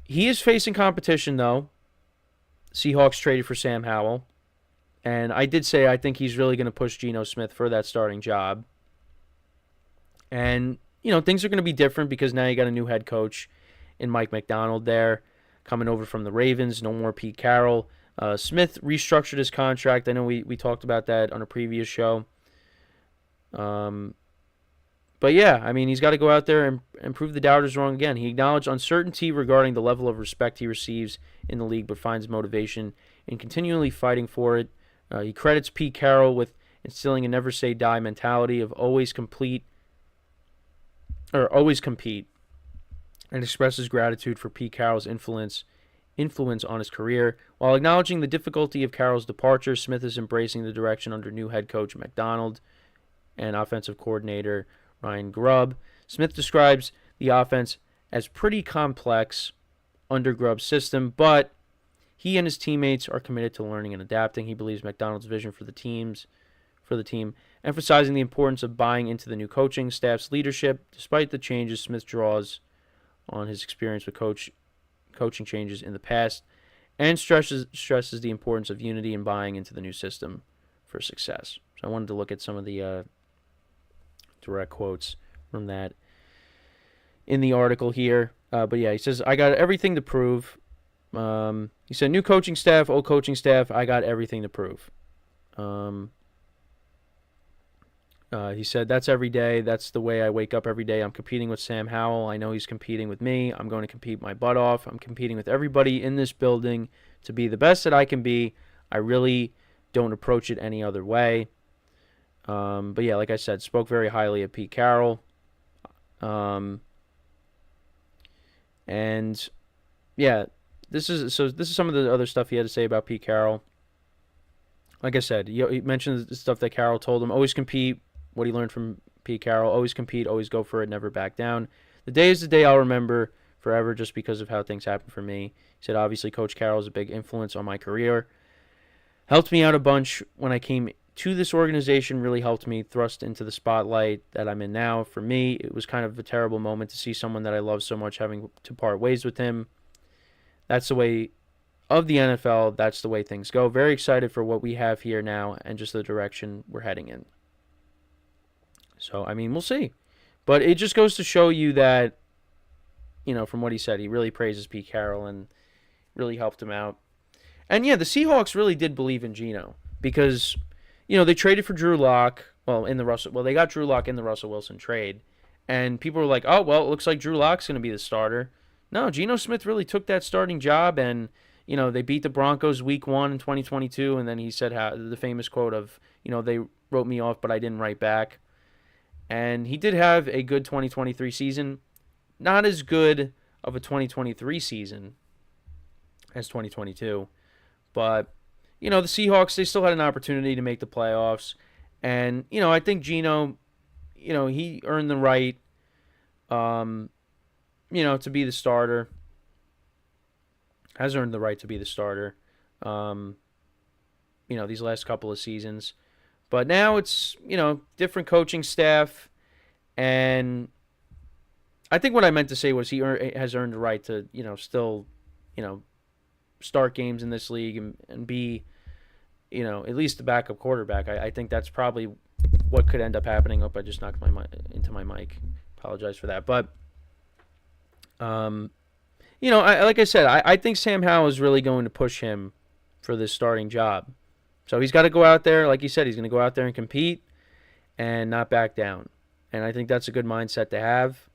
He is facing competition, though. Seahawks traded for Sam Howell. And I did say I think he's really going to push Geno Smith for that starting job. And, you know, things are going to be different because now you got a new head coach in Mike McDonald there, coming over from the Ravens. No more Pete Carroll. Smith restructured his contract. I know we talked about that on a previous show. But yeah, I mean, he's got to go out there and prove the doubters wrong again. He acknowledged uncertainty regarding the level of respect he receives in the league, but finds motivation in continually fighting for it. He credits Pete Carroll with instilling a never say die mentality of always compete, and expresses gratitude for Pete Carroll's influence on his career. While acknowledging the difficulty of Carroll's departure, Smith is embracing the direction under new head coach McDonald and offensive coordinator Ryan Grubb. Smith describes the offense as pretty complex under Grubb's system, but he and his teammates are committed to learning and adapting. He believes McDonald's vision for the team, emphasizing the importance of buying into the new coaching staff's leadership. Despite the changes, Smith draws on his experience with coaching changes in the past and stresses the importance of unity and buying into the new system for success. So I wanted to look at some of the direct quotes from that in the article here. But yeah, he says, I got everything to prove. He said, new coaching staff, old coaching staff, I got everything to prove. He said, that's every day. That's the way I wake up every day. I'm competing with Sam Howell. I know he's competing with me. I'm going to compete my butt off. I'm competing with everybody in this building to be the best that I can be. I really don't approach it any other way. But yeah, like I said, spoke very highly of Pete Carroll. And yeah, this is some of the other stuff he had to say about Pete Carroll. Like I said, he mentioned the stuff that Carroll told him. Always compete. What he learned from Pete Carroll. Always compete. Always go for it. Never back down. The day is the day I'll remember forever just because of how things happen for me. He said, obviously, Coach Carroll is a big influence on my career. Helped me out a bunch when I came to this organization, really helped me thrust into the spotlight that I'm in now. For me, it was kind of a terrible moment to see someone that I love so much having to part ways with him. That's the way of the NFL. That's the way things go. Very excited for what we have here now and just the direction we're heading in. So, I mean, we'll see. But it just goes to show you that, from what he said, he really praises Pete Carroll and really helped him out. And, yeah, the Seahawks really did believe in Geno because, they traded for Drew Lock. They got Drew Lock in the Russell Wilson trade. And people were like, oh, well, it looks like Drew Lock's going to be the starter. No, Geno Smith really took that starting job, and, they beat the Broncos week 1 in 2022, and then he said the famous quote of, they wrote me off, but I didn't write back. And he did have a good 2023 season. Not as good of a 2023 season as 2022, but the Seahawks, they still had an opportunity to make the playoffs. And, I think Geno, he earned the right, to be the starter. Has earned the right to be the starter, these last couple of seasons. But now it's, different coaching staff. And I think what I meant to say was he has earned the right to, still, start games in this league and be, at least the backup quarterback. I think that's probably what could end up happening. I just knocked into my mic. Apologize for that. But, like I said, I think Sam Howell is really going to push him for this starting job. So he's got to go out there, like you said, he's going to go out there and compete and not back down. And I think that's a good mindset to have.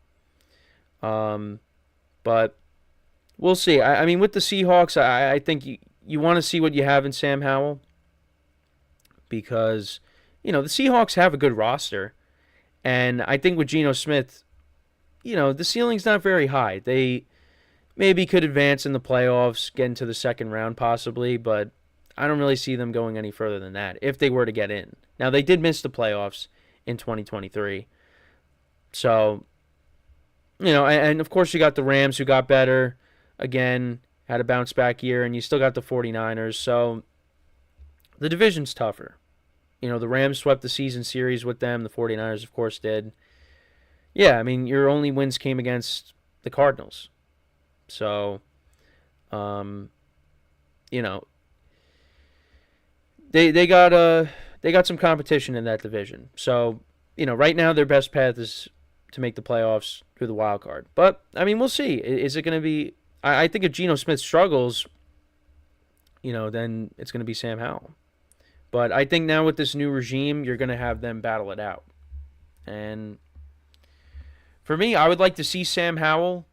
But we'll see. I mean, with the Seahawks, I think you want to see what you have in Sam Howell because, the Seahawks have a good roster. And I think with Geno Smith, the ceiling's not very high. They maybe could advance in the playoffs, get into the second round possibly, but I don't really see them going any further than that if they were to get in. Now, they did miss the playoffs in 2023. So, and of course you got the Rams who got better. Again, had a bounce back year, and you still got the 49ers. So the division's tougher. The Rams swept the season series with them. The 49ers, of course, did. Yeah, I mean, your only wins came against the Cardinals. So, they got some competition in that division. So, right now their best path is to make the playoffs through the wild card. But, I mean, we'll see. Is it going to be... I think if Geno Smith struggles, then it's going to be Sam Howell. But I think now with this new regime, you're going to have them battle it out. And for me, I would like to see Sam Howell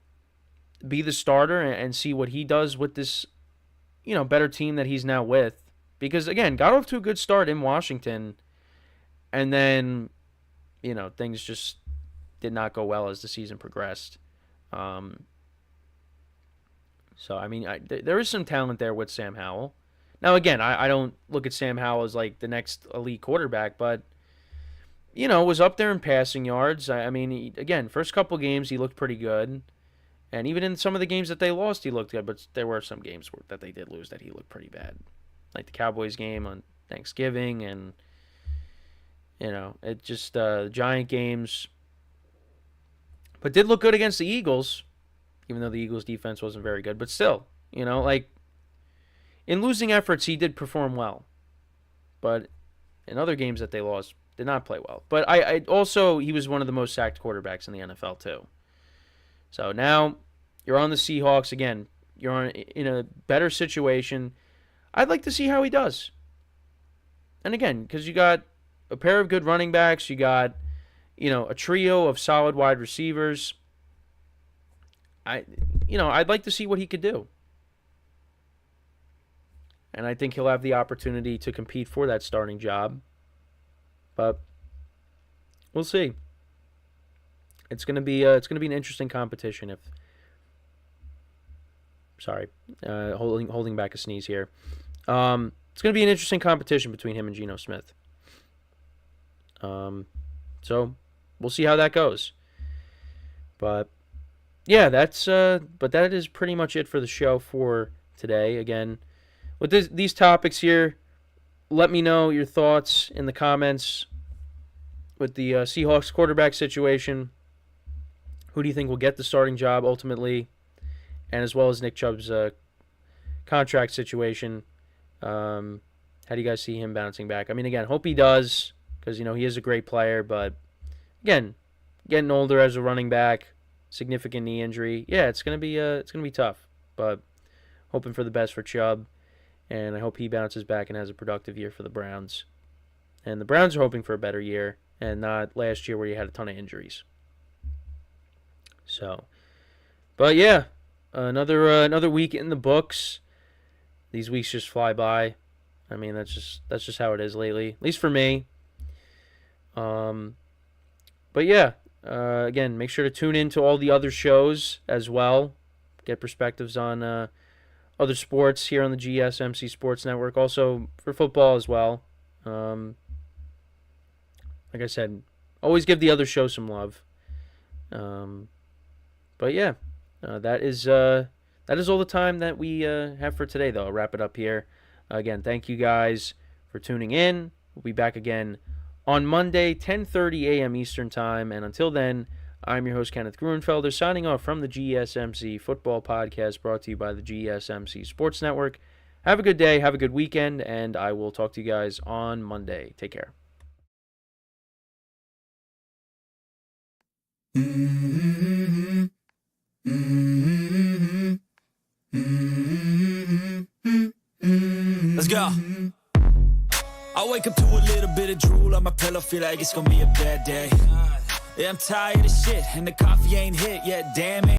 be the starter and see what he does with this, better team that he's now with. Because, again, got off to a good start in Washington. And then, things just did not go well as the season progressed. So, I mean, there is some talent there with Sam Howell. Now, again, I don't look at Sam Howell as like the next elite quarterback, but, was up there in passing yards. I mean, again, first couple games, he looked pretty good. And even in some of the games that they lost, he looked good. But there were some games that they did lose that he looked pretty bad. Like the Cowboys game on Thanksgiving and, it just Giant games. But did look good against the Eagles, even though the Eagles' defense wasn't very good. But still, like in losing efforts, he did perform well. But in other games that they lost, did not play well. But I also, he was one of the most sacked quarterbacks in the NFL too. So now you're on the Seahawks again. You're in a better situation. I'd like to see how he does. And again, because you got a pair of good running backs, you got, a trio of solid wide receivers. I'd like to see what he could do. And I think he'll have the opportunity to compete for that starting job. But we'll see. It's gonna be an interesting competition. Holding back a sneeze here. It's gonna be an interesting competition between him and Geno Smith. So we'll see how that goes. But yeah, but that is pretty much it for the show for today. Again, with these topics here, let me know your thoughts in the comments with the Seahawks quarterback situation. Who do you think will get the starting job ultimately? And as well as Nick Chubb's contract situation. How do you guys see him bouncing back? I mean, again, hope he does, because, he is a great player. But, again, getting older as a running back, significant knee injury. Yeah, it's gonna be tough. But hoping for the best for Chubb, and I hope he bounces back and has a productive year for the Browns. And the Browns are hoping for a better year, and not last year where you had a ton of injuries. So, but yeah, another week in the books. These weeks just fly by. I mean, that's just how it is lately, at least for me. But yeah, again, make sure to tune in to all the other shows as well. Get perspectives on other sports here on the GSMC Sports Network. Also for football as well. Like I said, always give the other show some love. But yeah, that is all the time that we have for today, though. I'll wrap it up here. Again, thank you guys for tuning in. We'll be back again on Monday, 10:30 a.m. Eastern Time. And until then, I'm your host, Kenneth Grunfelder, signing off from the GSMC Football Podcast, brought to you by the GSMC Sports Network. Have a good day, have a good weekend, and I will talk to you guys on Monday. Take care. Let's go. I wake up to a little bit of drool on my pillow, feel like it's gonna be a bad day. Yeah, I'm tired of shit, and the coffee ain't hit yet, damn it.